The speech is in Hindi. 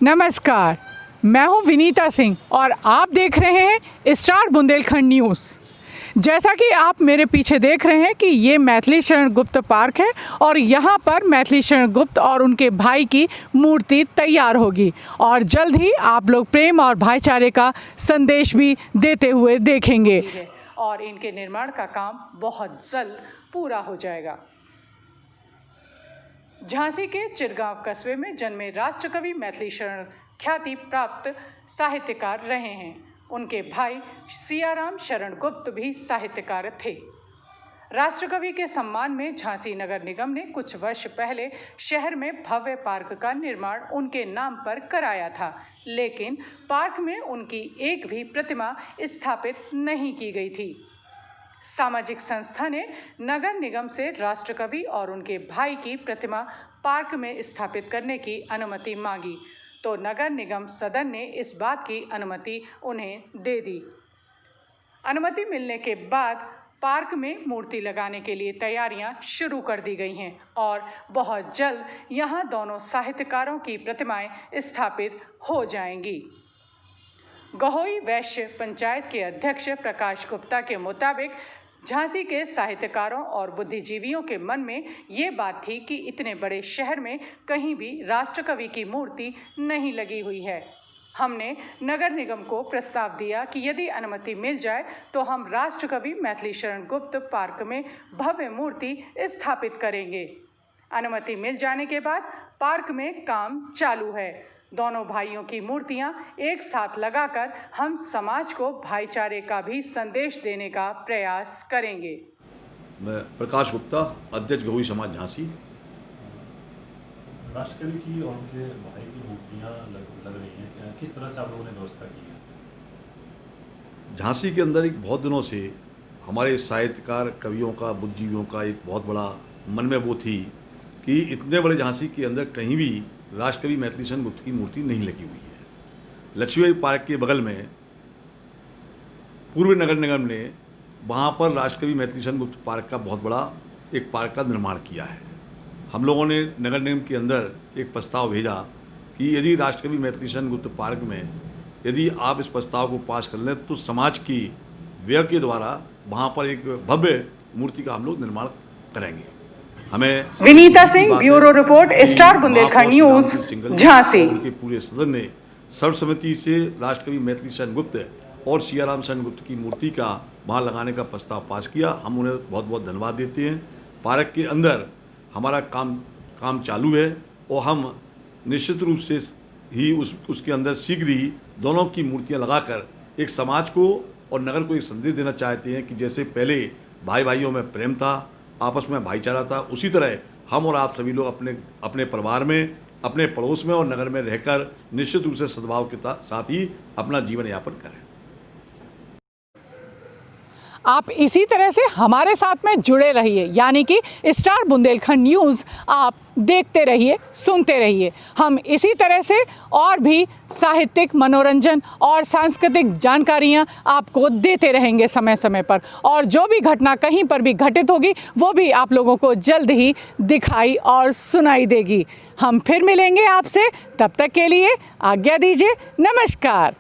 नमस्कार, मैं हूं विनीता सिंह और आप देख रहे हैं स्टार बुंदेलखंड न्यूज़। जैसा कि आप मेरे पीछे देख रहे हैं कि ये मैथिली शरण गुप्त पार्क है और यहाँ पर मैथिली शरण गुप्त और उनके भाई की मूर्ति तैयार होगी और जल्द ही आप लोग प्रेम और भाईचारे का संदेश भी देते हुए देखेंगे और इनके निर्माण का काम बहुत जल्द पूरा हो जाएगा। झांसी के चिरगांव कस्बे में जन्मे राष्ट्रकवि मैथिली शरण ख्याति प्राप्त साहित्यकार रहे हैं। उनके भाई सियाराम शरण गुप्त भी साहित्यकार थे। राष्ट्रकवि के सम्मान में झांसी नगर निगम ने कुछ वर्ष पहले शहर में भव्य पार्क का निर्माण उनके नाम पर कराया था, लेकिन पार्क में उनकी एक भी प्रतिमा स्थापित नहीं की गई थी। सामाजिक संस्था ने नगर निगम से राष्ट्रकवि और उनके भाई की प्रतिमा पार्क में स्थापित करने की अनुमति मांगी, तो नगर निगम सदन ने इस बात की अनुमति उन्हें दे दी। अनुमति मिलने के बाद पार्क में मूर्ति लगाने के लिए तैयारियां शुरू कर दी गई हैं और बहुत जल्द यहां दोनों साहित्यकारों की प्रतिमाएं स्थापित हो जाएंगी। गहोई वैश्य पंचायत के अध्यक्ष प्रकाश गुप्ता के मुताबिक झांसी के साहित्यकारों और बुद्धिजीवियों के मन में ये बात थी कि इतने बड़े शहर में कहीं भी राष्ट्रकवि की मूर्ति नहीं लगी हुई है। हमने नगर निगम को प्रस्ताव दिया कि यदि अनुमति मिल जाए तो हम राष्ट्रकवि मैथिली शरण गुप्त पार्क में भव्य मूर्ति स्थापित करेंगे। अनुमति मिल जाने के बाद पार्क में काम चालू है। दोनों भाइयों की मूर्तियां एक साथ लगाकर हम समाज को भाईचारे का भी संदेश देने का प्रयास करेंगे। मैं प्रकाश गुप्ता, अध्यक्ष गहोई समाज झांसी। राष्ट्रकवि की और उनके भाई की मूर्तियां लग रही हैं, किस तरह से आप लोगों ने व्यवस्था की है? झांसी के अंदर एक बहुत दिनों से हमारे साहित्यकार कवियों का, बुद्धिजीवियों का एक बहुत बड़ा मन में वो थी कि इतने बड़े झांसी के अंदर कहीं भी राष्ट्रकवि मैथिली शरण गुप्त की मूर्ति नहीं लगी हुई है। लक्ष्मीबाई पार्क के बगल में पूर्व नगर निगम ने वहाँ पर राष्ट्रकवि मैथिली शरण गुप्त पार्क का बहुत बड़ा एक पार्क का निर्माण किया है। हम लोगों ने नगर निगम के अंदर एक प्रस्ताव भेजा कि यदि राष्ट्रकवि मैथिली शरण गुप्त पार्क में यदि आप इस प्रस्ताव को पास कर लें तो समाज की व्यय के द्वारा वहाँ पर एक भव्य मूर्ति का हम लोग निर्माण करेंगे। हमें Vinita Singh, bureau report, star Bundelkhand news, Jhansi. उनके पूरे सदन ने सर्वसम्मति से राष्ट्रकवि मैथिली शरण गुप्त और सियाराम शरण गुप्त की मूर्ति का वहाँ लगाने का प्रस्ताव पास किया। हम उन्हें बहुत बहुत धन्यवाद देते हैं। पार्क के अंदर हमारा काम चालू है और हम निश्चित रूप से ही उसके अंदर शीघ्र ही दोनों की मूर्तियाँ लगाकर एक समाज को और नगर को एक संदेश देना चाहते हैं कि जैसे पहले भाई भाइयों में प्रेम था, आपस में भाईचारा था, उसी तरह हम और आप सभी लोग अपने परिवार में, अपने पड़ोस में और नगर में रहकर निश्चित रूप से सद्भाव के साथ ही अपना जीवन यापन करें। आप इसी तरह से हमारे साथ में जुड़े रहिए, यानी कि स्टार बुंदेलखंड न्यूज़ आप देखते रहिए, सुनते रहिए। हम इसी तरह से और भी साहित्यिक, मनोरंजन और सांस्कृतिक जानकारियां आपको देते रहेंगे समय समय पर, और जो भी घटना कहीं पर भी घटित होगी वो भी आप लोगों को जल्द ही दिखाई और सुनाई देगी। हम फिर मिलेंगे आपसे, तब तक के लिए आज्ञा दीजिए। नमस्कार।